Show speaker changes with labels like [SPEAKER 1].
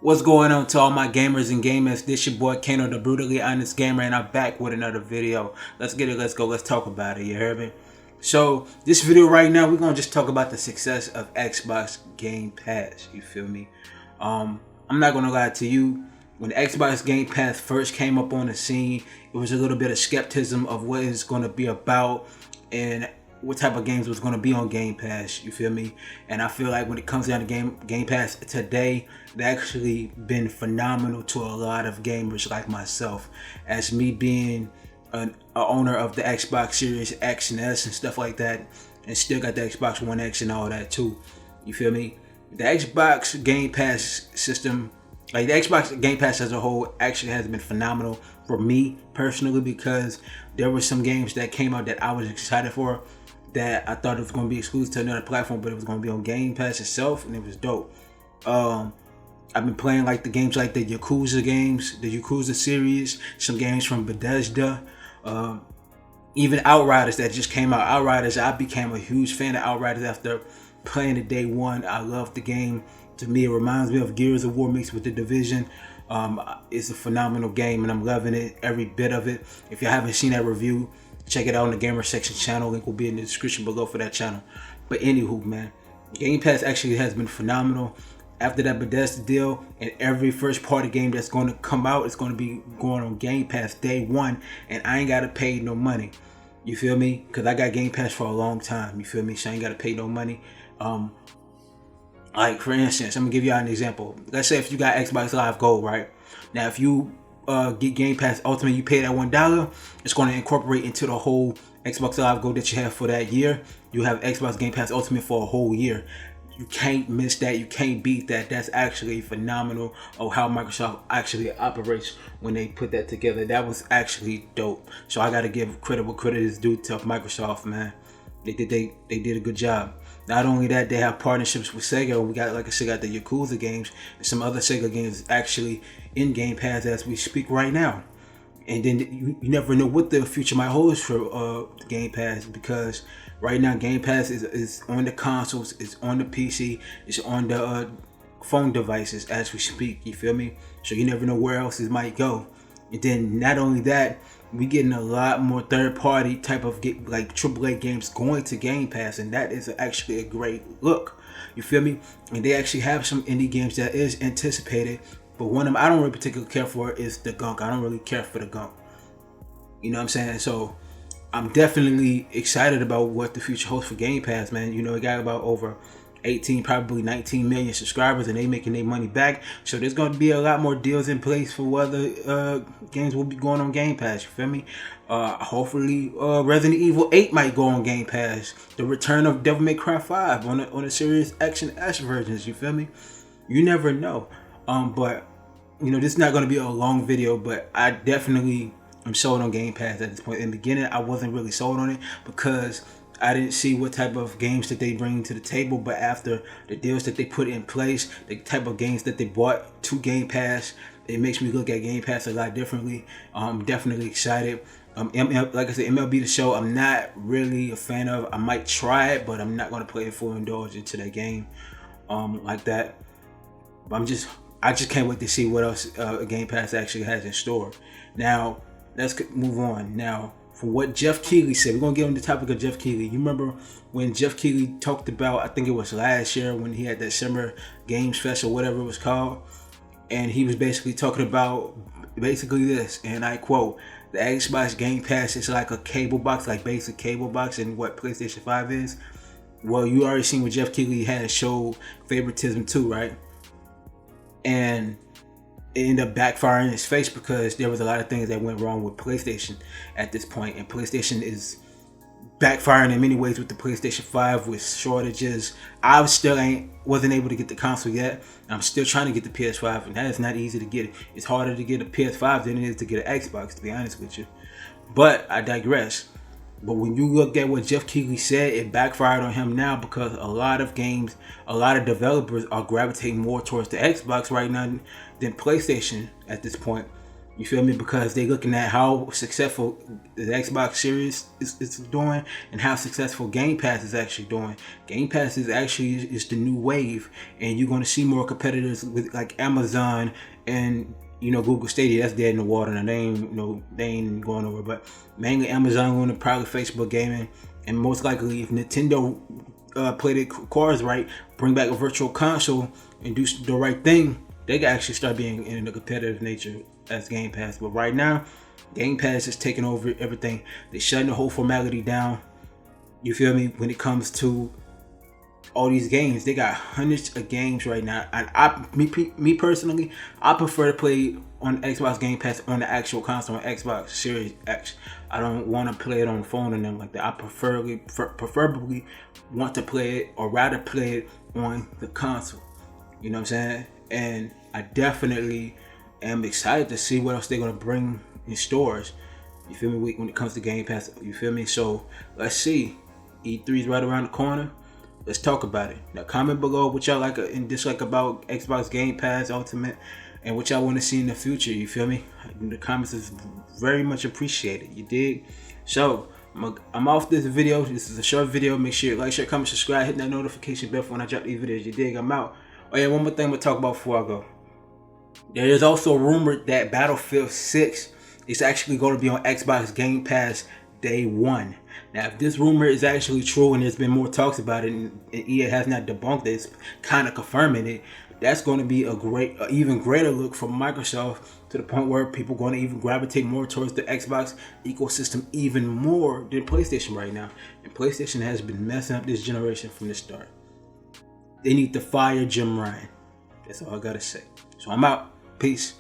[SPEAKER 1] What's going on to all my gamers and gamers? This your boy Kano, the brutally honest gamer, and I'm back with another video. Let's get it, let's go, let's talk about it, you heard me? So this video right now, we're gonna just talk about the success of Xbox Game Pass, you feel me? I'm not gonna lie to you, when Xbox Game Pass first came up on the scene, it was a little bit of skepticism of what it's gonna be about and what type of games was going to be on Game Pass, you feel me? And I feel like when it comes down to Game Pass today, it's actually been phenomenal to a lot of gamers like myself. As me being a owner of the Xbox Series X and S and stuff like that, and still got the Xbox One X and all that too, you feel me? The Xbox Game Pass system, like the Xbox Game Pass as a whole, actually has been phenomenal for me personally, because there were some games that came out that I was excited for, that I thought it was going to be exclusive to another platform, but it was going to be on Game Pass itself, and it was dope. I've been playing like the games like the Yakuza games, the Yakuza series, some games from Bethesda, even Outriders that just came out. Outriders, I became a huge fan of Outriders after playing it day one. I love the game. To me, it reminds me of Gears of War mixed with The Division. It's a phenomenal game, and I'm loving it, every bit of it. If you haven't seen that review, check it out in the Gamer Section channel. Link will be in the description below for that channel. But anywho, man, Game Pass actually has been phenomenal. After that Bethesda deal, and every first party game that's going to come out is going to be going on Game Pass day one, and I ain't got to pay no money. You feel me? Because I got Game Pass for a long time. You feel me? So I ain't got to pay no money. Like for instance, I'm gonna give you an example. Let's say if you got Xbox Live Gold, right? Now if you get Game Pass Ultimate, you pay that $1, it's going to incorporate into the whole Xbox Live Gold that you have for that year. You have Xbox Game Pass Ultimate for a whole year. You can't miss that. You can't beat that. That's actually phenomenal of how Microsoft actually operates when they put that together. That was actually dope. So I got to give credit where credit is due to Microsoft, man. They did a good job. Not only that, they have partnerships with Sega. We got, like I said, got the Yakuza games and some other Sega games actually in Game Pass as we speak right now. And then you never know what the future might hold for Game Pass, because right now Game Pass is on the consoles, it's on the PC, it's on the phone devices as we speak. You feel me? So you never know where else it might go. And then not only that, we getting a lot more third-party type of like AAA games going to Game Pass, and that is actually a great look. You feel me? And they actually have some indie games that is anticipated, but one of them I don't really particularly care for is the Gunk. I don't really care for the Gunk. You know what I'm saying? So I'm definitely excited about what the future holds for Game Pass, man. You know, it got about over 18, probably 19 million subscribers, and they making their money back. So there's going to be a lot more deals in place for whether games will be going on Game Pass. You feel me? Hopefully, Resident Evil 8 might go on Game Pass. The return of Devil May Cry 5 on the Series X and S versions. You feel me? You never know. But you know, this is not going to be a long video, but I definitely am sold on Game Pass at this point. In the beginning, I wasn't really sold on it because I didn't see what type of games that they bring to the table, but after the deals that they put in place, the type of games that they brought to Game Pass, it makes me look at Game Pass a lot differently. I'm definitely excited. Like I said, MLB The Show, I'm not really a fan of. I might try it, but I'm not going to play it full indulge into that game like that. But I just can't wait to see what else Game Pass actually has in store. Now, let's move on. Now, from what Jeff Keighley said, we're going to get on the topic of Jeff Keighley. You remember when Jeff Keighley talked about, I think it was last year when he had that Summer Games Fest or whatever it was called, and he was basically talking about basically this, and I quote, the Xbox Game Pass is like a cable box, like basic cable box, and what PlayStation 5 is. Well, you already seen what Jeff Keighley had showed favoritism too, right? And it ended up backfiring in his face because there was a lot of things that went wrong with PlayStation at this point, and PlayStation is backfiring in many ways with the PlayStation 5 with shortages. I still wasn't able to get the console yet. I'm still trying to get the PS5, and that is not easy to get. It's harder to get a PS5 than it is to get an Xbox, to be honest with you. But I digress. But when you look at what Jeff Keighley said, it backfired on him now because a lot of games, a lot of developers are gravitating more towards the Xbox right now than PlayStation at this point. You feel me? Because they looking at how successful the Xbox Series is doing and how successful Game Pass is actually doing. Game Pass is the new wave, and you're going to see more competitors with like Amazon and Google Stadia. That's dead in the water, and they ain't going nowhere. But mainly Amazon going to probably Facebook gaming, and most likely if Nintendo play their cards right, bring back a virtual console and do the right thing, they can actually start being in a competitive nature as Game Pass. But right now, Game Pass is taking over everything. They're shutting the whole formality down. You feel me? When it comes to all these games, they got hundreds of games right now. And me personally, I prefer to play on Xbox Game Pass on the actual console, on Xbox Series X. I don't want to play it on the phone and nothing like that. I preferably want to play it, or rather play it on the console. You know what I'm saying? And I definitely am excited to see what else they're gonna bring in stores. You feel me? When it comes to Game Pass, you feel me? So let's see. E3 is right around the corner. Let's talk about it. Now comment below what y'all like and dislike about Xbox Game Pass Ultimate, and what y'all want to see in the future. You feel me? The comments is very much appreciated. You dig? So I'm off this video. This is a short video. Make sure you like, share, comment, subscribe, hit that notification bell for when I drop these videos. You dig? I'm out. Oh yeah, one more thing we'll talk about before I go. There is also rumored that Battlefield 6 is actually going to be on Xbox Game Pass day one. Now, if this rumor is actually true and there's been more talks about it, and EA has not debunked it, it's kind of confirming it, that's going to be a even greater look from Microsoft, to the point where people are going to even gravitate more towards the Xbox ecosystem even more than PlayStation right now. And PlayStation has been messing up this generation from the start. They need to fire Jim Ryan. That's all I gotta say. So I'm out. Peace.